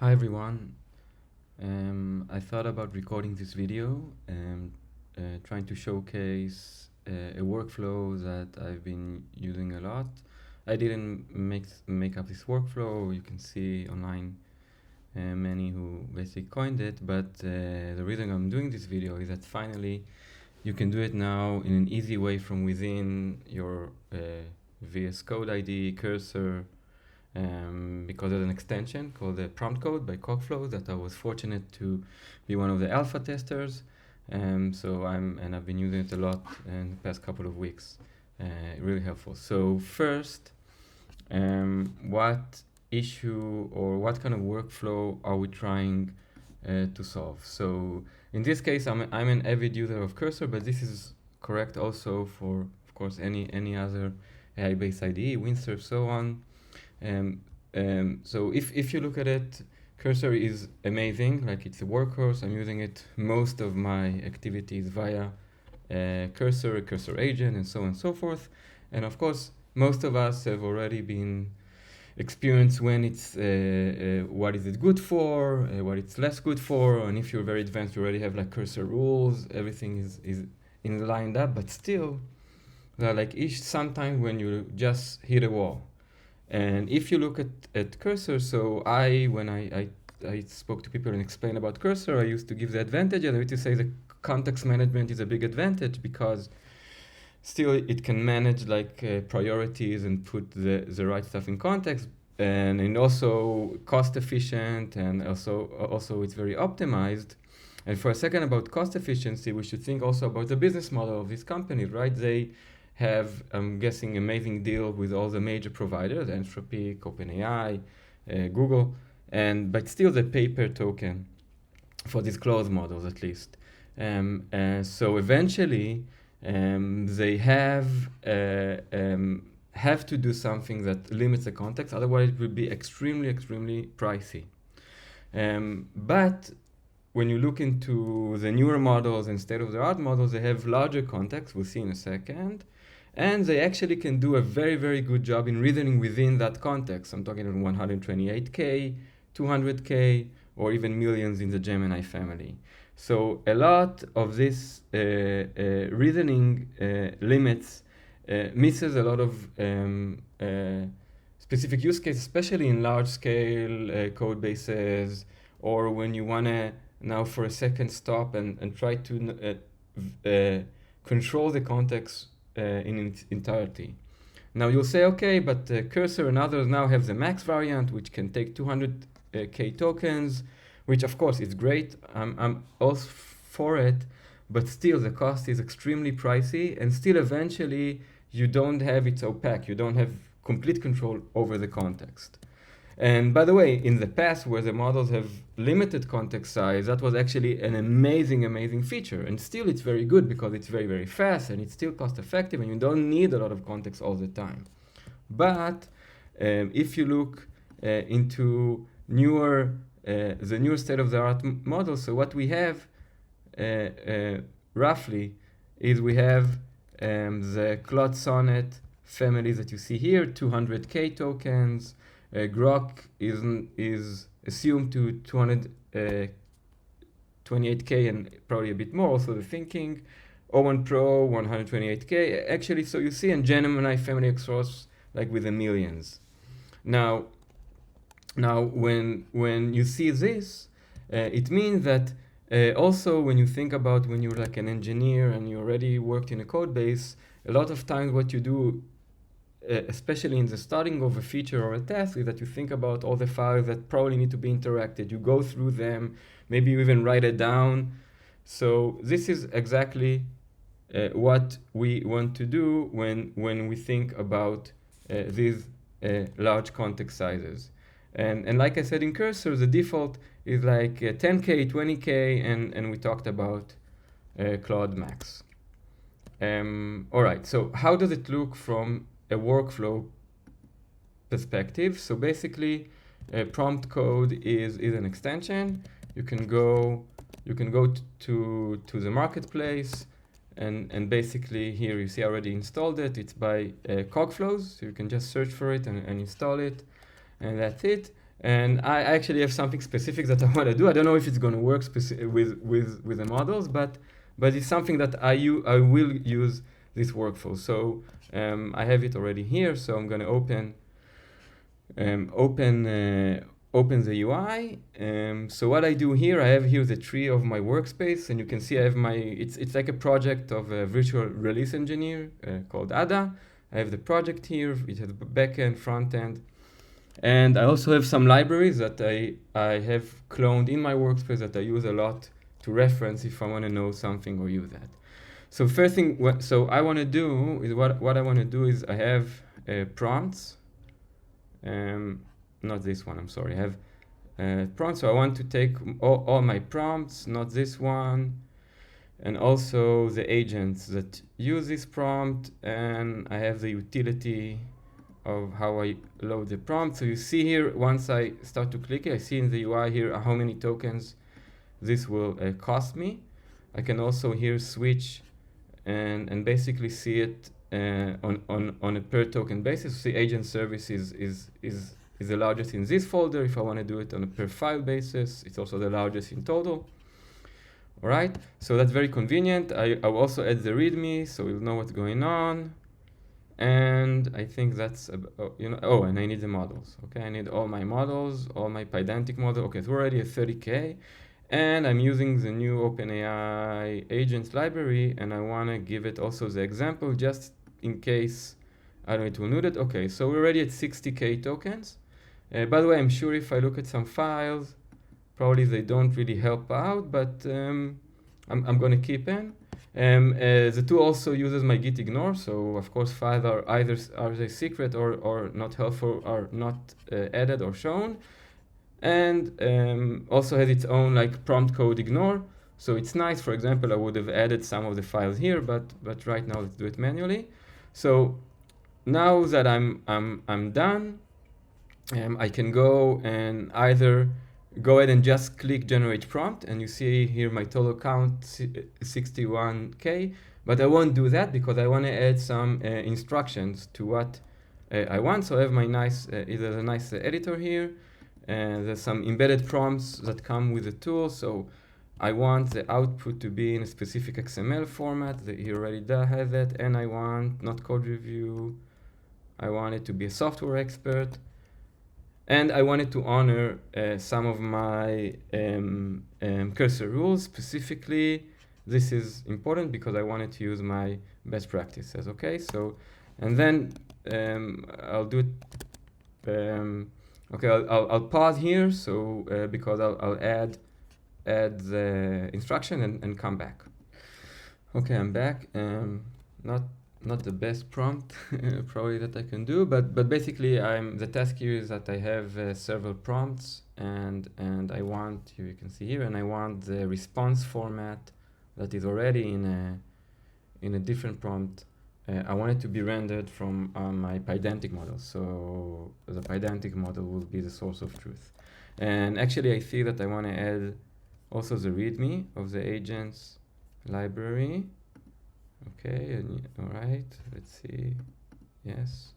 Hi everyone. I thought about recording this video and trying to showcase a workflow that I've been using a lot. I didn't make up this workflow. You can see online many who basically coined it, but the reason I'm doing this video is that finally you can do it now in an easy way from within your VS Code ID cursor. Because there's an extension called the PromptCode by Cogflows that I was fortunate to be one of the alpha testers. I've been using it a lot in the past couple of weeks. Really helpful. So first, what issue or what kind of workflow are we trying to solve? So in this case, I'm an avid user of Cursor, but this is correct also for, of course, any other AI-based IDE, Windsurf, so on. So if you look at it, Cursor is amazing, like it's a workhorse. I'm using it most of my activities via Cursor, a Cursor agent, and so on and so forth. And of course, most of us have already been experienced when it's what is it good for, what it's less good for, and if you're very advanced, you already have like Cursor rules. Everything is lined up, but still, like sometimes when you just hit a wall. And if you look at Cursor, so when I spoke to people and explained about Cursor, I used to give the advantage, and I used to say the context management is a big advantage because still it can manage like priorities and put the right stuff in context, and also cost efficient, and also it's very optimized. And for a second about cost efficiency, we should think also about the business model of these companies, right? They have, I'm guessing, amazing deal with all the major providers, Anthropic, OpenAI, Google, but still the pay per token for these closed models at least. So eventually they have to do something that limits the context, otherwise it will be extremely pricey. But when you look into the newer models and state-of-the-art models, they have larger context, we'll see in a second, and they actually can do a very good job in reasoning within that context. I'm talking about 128K, 200K, or even millions in the Gemini family. So a lot of this reasoning limits misses a lot of specific use cases, especially in large-scale code bases, or when you want to now for a second stop and try to control the context in its entirety. Now you'll say, okay, but Cursor and others now have the max variant, which can take 200K tokens, which of course is great. I'm all for it, but still the cost is extremely pricey, and still eventually you don't have, it's opaque. You don't have complete control over the context. And by the way, in the past, where the models have limited context size, that was actually an amazing feature. And still it's very good because it's very fast and it's still cost effective and you don't need a lot of context all the time. But if you look into the newer state-of-the-art models, so what we have roughly is we have the Claude Sonnet family that you see here, 200K tokens. Grok is assumed to 228K and probably a bit more, also the thinking. O1 Pro, 128K. Actually, so you see, and Gemini family across like with the millions. Now when you see this, it means that also when you think about when you're like an engineer and you already worked in a code base, a lot of times what you do, especially in the starting of a feature or a task, is that you think about all the files that probably need to be interacted. You go through them, maybe you even write it down. So this is exactly what we want to do when we think about these large context sizes. And like I said in Cursor, the default is like 10K, 20K, and we talked about Claude Max. All right, so how does it look from a workflow perspective? So basically, PromptCode is an extension. You can go to the marketplace, and basically here you see I already installed it. It's by Cogflows, so you can just search for it and install it, and that's it. And I actually have something specific that I want to do. I don't know if it's going to work with the models, but it's something that I will use this workflow. So I have it already here. So I'm going to open the UI. So what I do here, I have here the tree of my workspace, and you can see I have it's like a project of a virtual release engineer called Ada. I have the project here. It has backend, front end. And I also have some libraries that I have cloned in my workspace that I use a lot to reference if I want to know something or use that. So first thing, I want to do is what I want to do is I have prompts. Not this one, I'm sorry. I have prompts, so I want to take all my prompts, not this one, and also the agents that use this prompt, and I have the utility of how I load the prompt. So you see here, once I start to click it, I see in the UI here how many tokens this will cost me. I can also here switch and basically see it on a per token basis. See, agent service is the largest in this folder. If I want to do it on a per file basis, it's also the largest in total. All right, so that's very convenient. I'll also add the README, so we'll know what's going on. And I think that's, oh, and I need the models. Okay, I need all my models, all my Pydantic model. Okay, so we're already at 30K. And I'm using the new OpenAI agents library, and I want to give it also the example just in case I don't need to nude it. Okay, so we're already at 60K tokens. By the way, I'm sure if I look at some files, probably they don't really help out, but I'm going to keep in. The tool also uses my git ignore, so of course files are either they secret or not helpful, or not added or shown. And also has its own like PromptCode ignore, so it's nice. For example, I would have added some of the files here, but right now let's do it manually. So now that I'm done, I can go and either go ahead and just click generate prompt, and you see here my total count 61K, but I won't do that because I want to add some instructions to what I want. So I have my nice there's a nice editor here, and there's some embedded prompts that come with the tool. So I want the output to be in a specific XML format that he already has it, and I want not code review, I want it to be a software expert. And I wanted to honor some of my cursor rules. Specifically, this is important because I wanted to use my best practices. Okay, so, and then I'll do it. Okay, I'll pause here. So because I'll add the instruction and come back. Okay, I'm back. Not the best prompt probably that I can do, but basically the task here is that I have several prompts, and I want, here you can see here, and I want the response format that is already in a different prompt. I want it to be rendered from my Pydantic model, so the Pydantic model will be the source of truth. And actually I see that I want to add also the README of the agents library. Okay, all right, let's see, yes.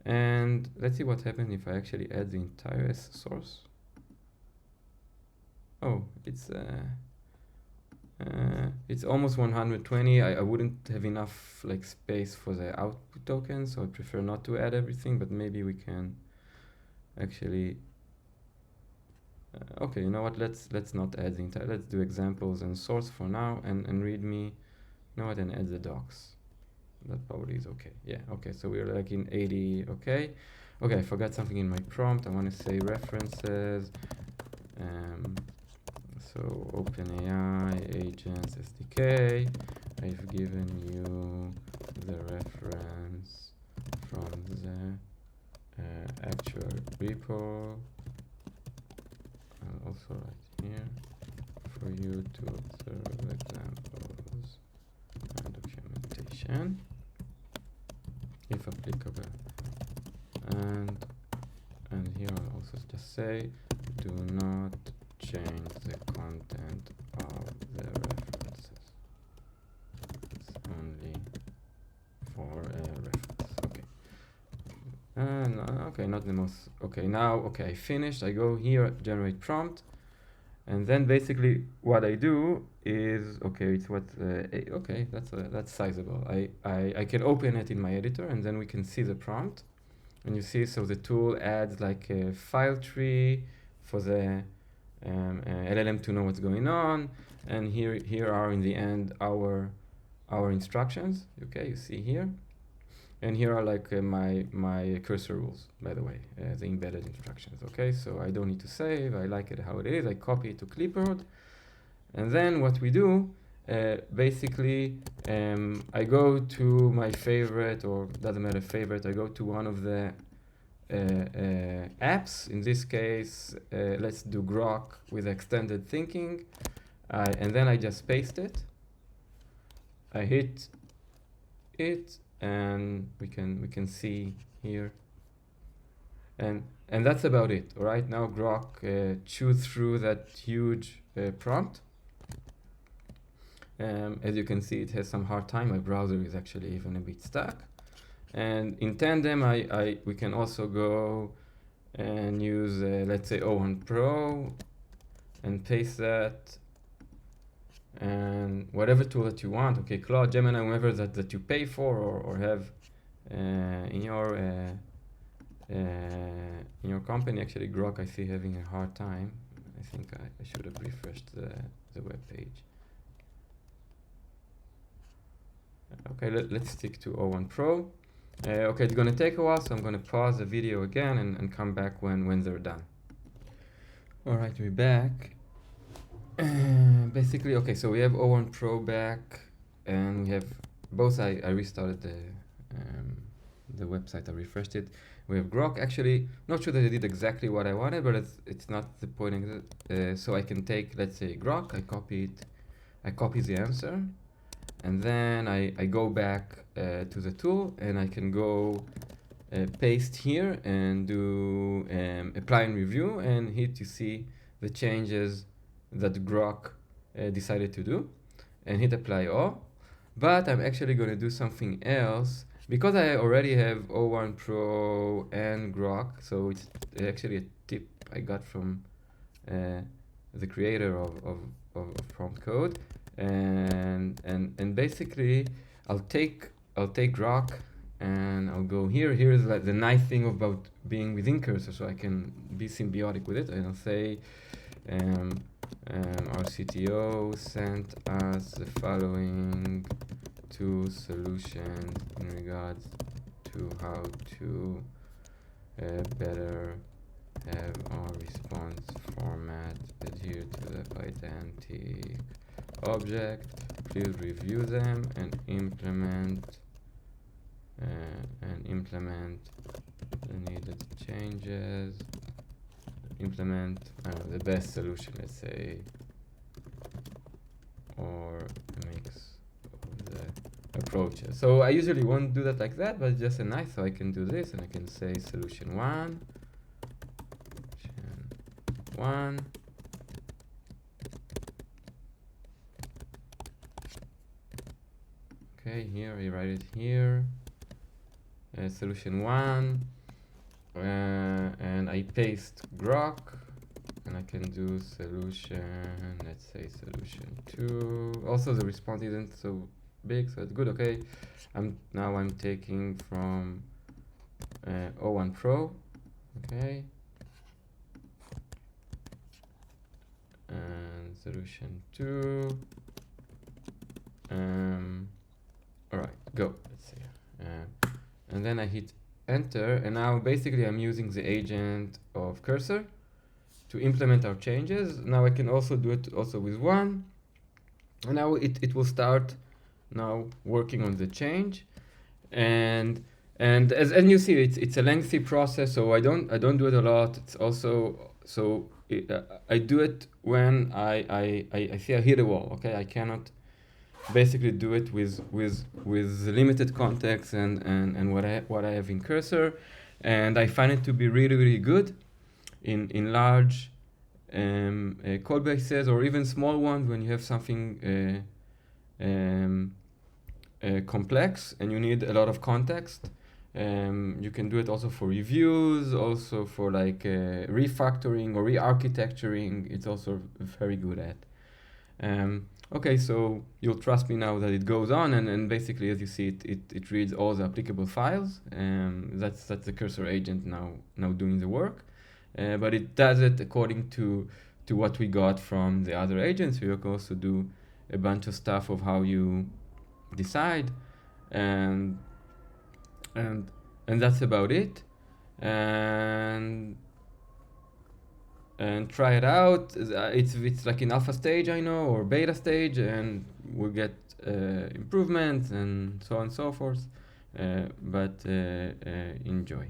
And let's see what happens if I actually add the entire source. Oh, it's almost 120. I wouldn't have enough like space for the output token, so I prefer not to add everything, but maybe we can actually, okay, you know what, let's not add the entire, let's do examples and source for now, and README. No, then add the docs. That probably is okay. Yeah, okay, so we're like in 80, okay. Okay, I forgot something in my prompt. I want to say references. So OpenAI agents SDK. I've given you the reference from the actual repo. I'll also write here for you to observe examples and documentation if applicable, and here I'll also just say do not change the content of the references, it's only for a reference. Okay, No, okay, not the most. Okay, now, okay, I finished. I go here, generate prompt. And then basically what I do is, okay, it's what, okay, that's sizable. I can open it in my editor and then we can see the prompt. And you see, so the tool adds like a file tree for the LLM to know what's going on. And here are in the end our instructions. Okay, you see here. And here are like my cursor rules, by the way, the embedded instructions. Okay, so I don't need to save. I like it how it is. I copy it to clipboard. And then what we do, basically, I go to my favorite, or doesn't matter favorite, I go to one of the apps. In this case, let's do Grok with extended thinking. And then I just paste it. I hit it, and we can see here. And that's about it. All right, now Grok chewed through that huge prompt. As you can see, it has some hard time. My browser is actually even a bit stuck. And in tandem, we can also go and use, let's say, O1 Pro and paste that. And whatever tool that you want, okay, Claude, Gemini, whoever that you pay for or have in your company. Actually, Grok, I see having a hard time. I think I should have refreshed the web page. Okay, let's stick to O1 Pro. Okay, it's gonna take a while, so I'm gonna pause the video again and come back when they're done. All right, we're back. Basically, okay, so we have O1 Pro back, and we have both. I restarted the website. I refreshed it. We have Grok. Actually, not sure that I did exactly what I wanted, but it's not the point. So I can take, let's say, Grok. I copy the answer, and then I go back to the tool, and I can go paste here and do apply and review, and hit to see the changes that Grok decided to do, and hit apply all. But I'm actually going to do something else because I already have O1 Pro and Grok. So it's actually a tip I got from the creator of PromptCode, and basically I'll take Grok and I'll go here. Here's like the nice thing about being within Cursor, so I can be symbiotic with it, and I'll say our CTO sent us the following two solutions in regards to how to better have our response format adhere to the Pydantic object. Please review them and implement the needed changes. Implement the best solution, let's say, or a mix of the approaches. So I usually won't do that like that, but just a nice, so I can do this, and I can say solution one. Okay, here I write it here. Solution one. And I paste Grok, and I can do solution, let's say solution 2. Also, the response isn't so big, so it's good. Okay, I'm taking from O1 Pro. Okay, and solution 2. All right, go. Let's see. And then I hit enter, and now basically I'm using the agent of Cursor to implement our changes. Now I can also do it also with one, and now it will start now working on the change, and as you see, it's a lengthy process, so I don't do it a lot. It's also I do it when I see I hit a wall. Okay, I cannot basically do it with limited context and what I have in Cursor, and I find it to be really good in large code bases, or even small ones when you have something complex and you need a lot of context. You can do it also for reviews, also for like refactoring or re-architecturing. It's also very good at. Okay, so you'll trust me now that it goes on, and basically, as you see, it reads all the applicable files. That's the cursor agent now doing the work, but it does it according to what we got from the other agents. You can also do a bunch of stuff of how you decide, and that's about it. And try it out. It's like in alpha stage, I know, or beta stage, and we'll get improvements and so on and so forth. But enjoy.